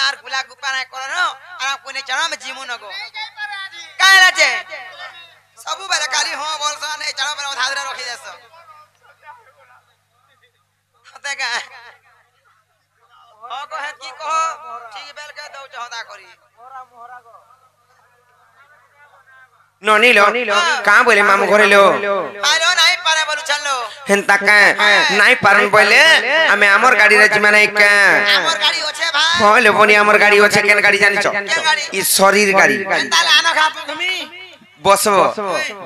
আর গুলা গুপা নাই করনো আর কোনে চানো আমি জিমু নগো কাই রাজে सबु बेले काली हो बोलस नहीं चारो बेले धादरा रखी देस हते का हो कहे की कहो ठीक बेल के दउ चहदा करी मोहरा गो ननीलो का बोले मामू घरे लो आलो नहीं पारे बोलु चलो हेंता का नहीं पारन बोले हमें हमर गाड़ी रे जिमा नहीं का हमर गाड़ी होछे भाई हो ले बोनी हमर गाड़ी होछे केन गाड़ी जानि छ ई शरीर गाड़ी हेंता लानो खा घुमी बसबो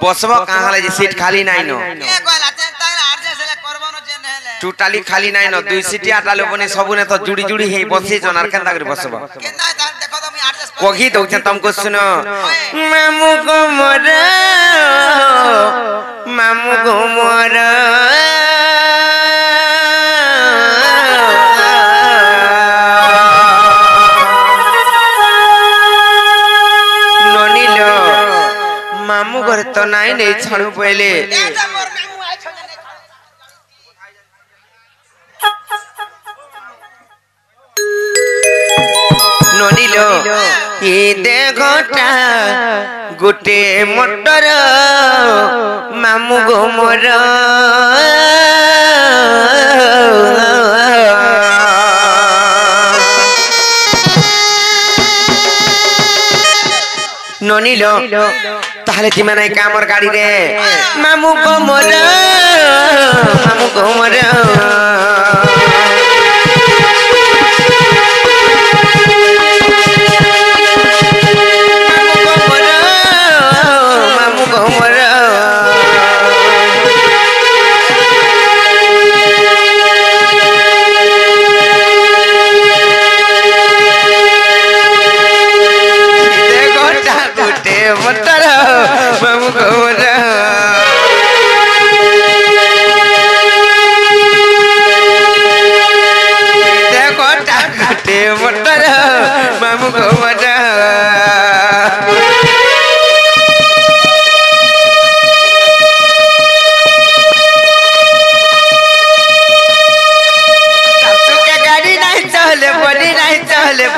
बसबो कहां ले सीट खाली नाही न के कहला तेता आरजे से करबनो जे नहेले टोटली खाली नाही न दुई सीट आटा लोबने सबने तो जुड़ी जुड़ी हे बसी जनार केनता करे बसबो केना देखो तो मी आरजे कोही दउ छ तुमको सुनो मामू को मोर ननीलो मामू घर तो नहीं नहीं छाणु पहले ननीलो ये देखोटा गुटे मोटर मामू गो मोर ननीलो ताहले जिमा नाही का हमर गाड़ी रे मामू गो मोर मामू गो मोर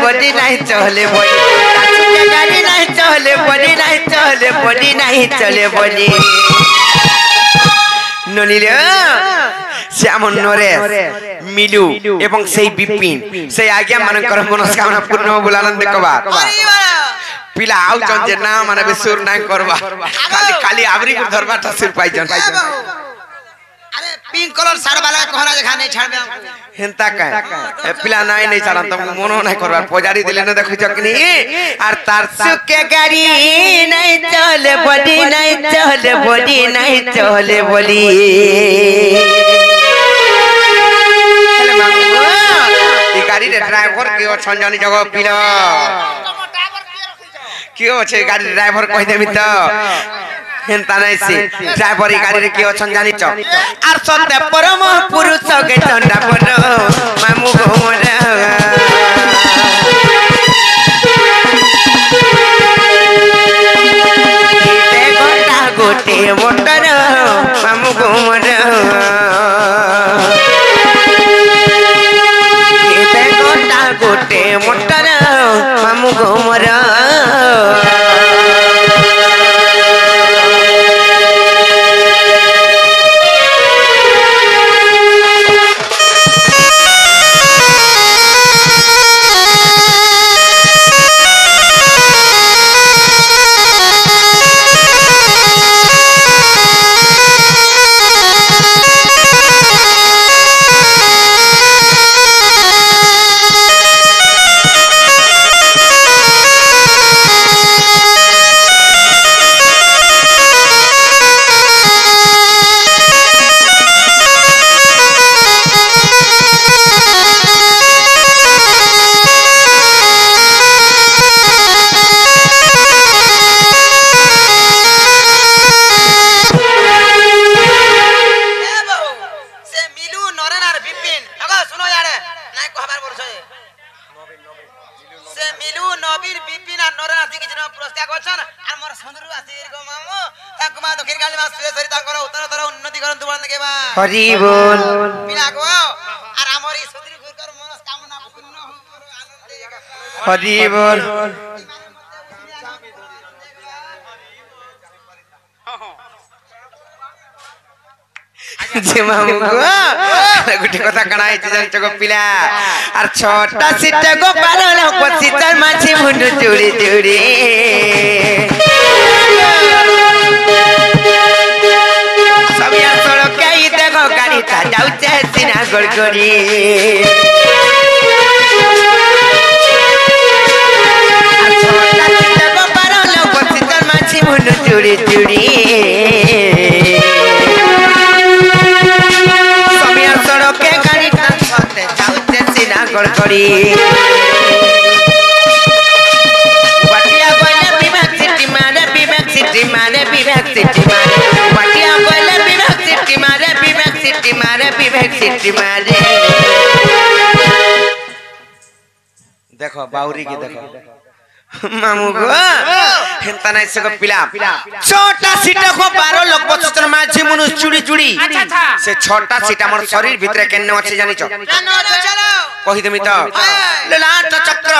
बड़ी नहीं चले बड़ी गाड़ी नहीं चले बड़ी नहीं चले बड़ी नहीं चले बड़ी ननीले श्याम नरेश मिलू एवं सेई बिपिन से आज्ञा मानकर मनस्कामना पूर्ण बुलानंद देखबा पिला आउ चन जे ना माने बेसुर नाही करबा खाली खाली आवरी को धरबा ठसुर पाई जन अरे पिंक कलर साड़ वाला कहना जे खाने छाड़ दे हेंता का पिला नहीं छाड़न तुम मनो नहीं करबा पुजारी दिले न देखु चकनी और तार सुके गाड़ी नहीं चले बड़ी नहीं चले बड़ी नहीं चले बोली हेले मामू ई गाड़ी रे ड्राइवर के छन जानी जगह पिला क्यों छे गाड़ी ड्राइवर कहि देबी त हेंता नहीं से ड्राइवर गाड़ी रे कियो छन जानि छ आर सत्य परम पुरुष के चंडा पर मामू गो मोर गोटा गोटे मोटर मामू गो मोर गोटा गोटे मोटर मामू गो मोर हरि बोल पिला को और हमरी सुंदरी गुरकर मनस्कामना पूर्ण हो करो आनंद हरि बोल जे मामू को गुटी कथा कणा है जान चको पिला और छोटा सीटा को पारल पछी तर माछी मुंड चूड़ी चूड़ी सब यार सड़क के ही देखो गाड़ी ता जाउचे सिना गड़गड़ी और छोटा सीटा को पारल पछी तर माछी मुंड चूड़ी चूड़ी गड़गड़ी बटिया बोले विवेक सिटी मारे विवेक सिटी मारे विवेक सिटी मारे बटिया बोले विवेक सिटी मारे विवेक सिटी मारे विवेक सिटी मारे देखो बाउरी की देखो मामू को हेंता नहीं से को पिला छोटा सीटा को बारो लोक बचतर माझी मनुष्य चुड़ी चुड़ी से छोटा सीटा मोर शरीर भीतर केन्ने अछि जानि छ कहि देमी त ललाट चक्र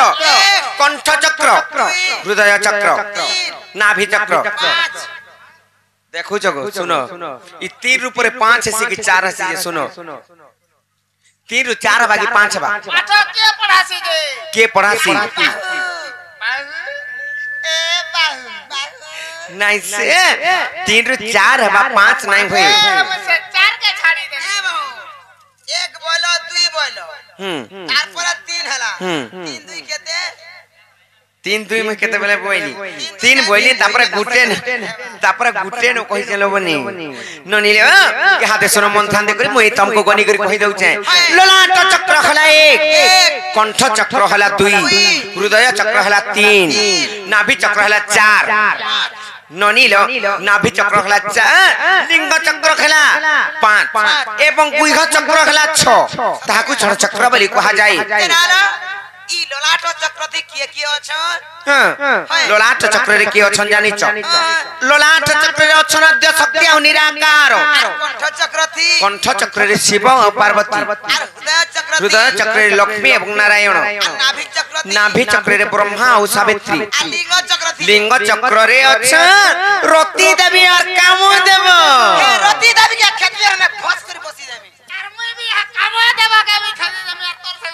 कंठ चक्र हृदय चक्र नाभि चक्र देखो जगो सुनो ई 3 ऊपर 5 से कि 4 से सुनो 3 रु 4 बाकी 5 बा के पढ़ासी नहीं से 3 रु 4 है बा 5 नहीं होए 4 के छाड़ी दे एक बोलो 2 बोलो तार पर 3 हला 3 2 केते 3 2 में केते बेले बोइली 3 बोइली तापर गुटे न कहि चलो बनी ननिले के हाथे सोनो मन थान दे करी मोई तुमको गनी करी कहि दउ छै ललाट चक्र हला 1 कंठ चक्र हला 2 हृदय चक्र हला 3 नाभि चक्र हला 4 ननिलो नाभि चक्र हला 4 लिंग चक्र हला 5 एवं गुइघ चक्र हला 6 ताकू छोड़ चक्र बली कहा जाय ई ललाट चक्र थी के अछन हां ललाट चक्र रे के अछन जानि छ ललाट चक्र रे अछन अद्य सत्य और निराकार कंठ चक्र रे शिव और पार्वती हृदय चक्र रे लक्ष्मी एवं नारायण नाभि चक्र रे ब्रह्मा और सावित्री लिंग चक्र रे अछन रति देवी और काम देव रति देवी के खेत में हमें फंस कर बसी देमी और मैं भी काम देबो के भी खेत में तोर से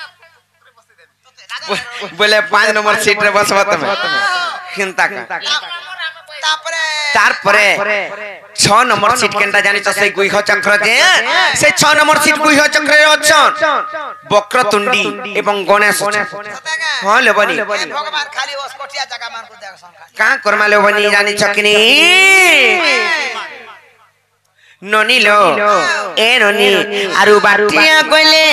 बोले 5 नंबर सीट रे बसबा तमे हिंता का तार परे 6 नंबर सीट केनटा जानि छ से गुइह चक्र जे से 6 नंबर सीट गुइह चक्र रे अछन वक्रतुंडी एवं गणेश हां लेबनी भगवान खाली बस कोठिया जगह मान को देख सन का करमा लेबनी जानि छ किनी ननी लो ए ननी आरु बाटिया कोले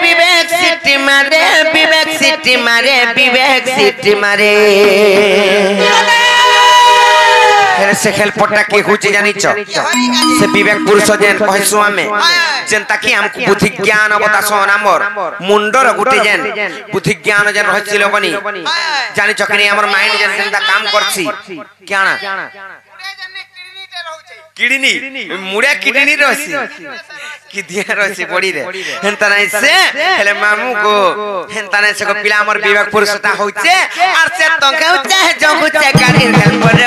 विवेक सिटी मारे विवेक सिटी मारे विवेक सिटी मारे हेरे से खेल पट्टा के हुची जानि छ से विवेक पुरुष जेन कहसुआ में जेनता कि हमको बुद्धि ज्ञान बतासो हमर मुंडर गुटे जेन बुद्धि ज्ञान जेन रहछि लोगनी जानि छ कि हमर माइंड जेन जेनता काम करछि क्याना किडनी मुड़े किडनी रहसी कि दिया रहसी बॉडी रे हेंता नै से हेले मामू को हेंता नै से को पिला हमर विवेक पुरुषता होइছে আর সে তো कहउছে जगुचे गाड़ी रे पर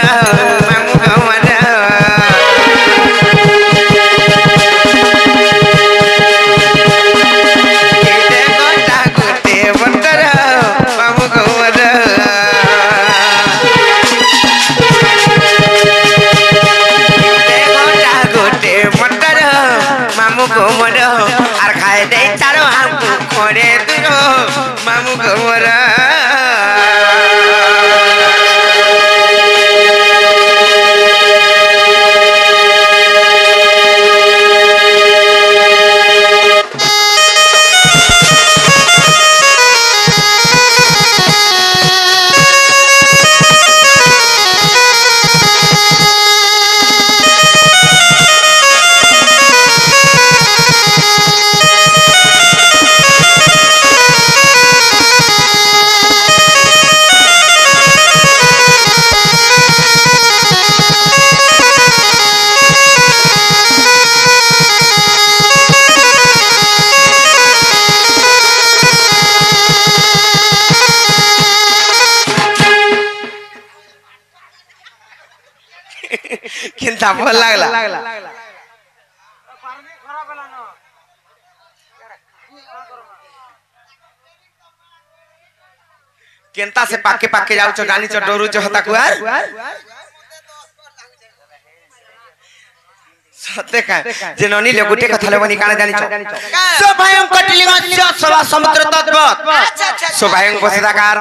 मामू हमर केते गोटा गोटे बंदर मामू हमर मामू को मरो और खाए दे चारो हमको खोरे दुरो मामू को मरो चिंता भल लागला केंता से पाके पाके जाऊ छो जानी छो डरू छो हता कुआर सत्य का जननी ले गुटे कथा ले बनी काने जानी छो सो भयंकर लिंग सवा समुद्र तत्व अच्छा अच्छा सो भयंकर बसदाकार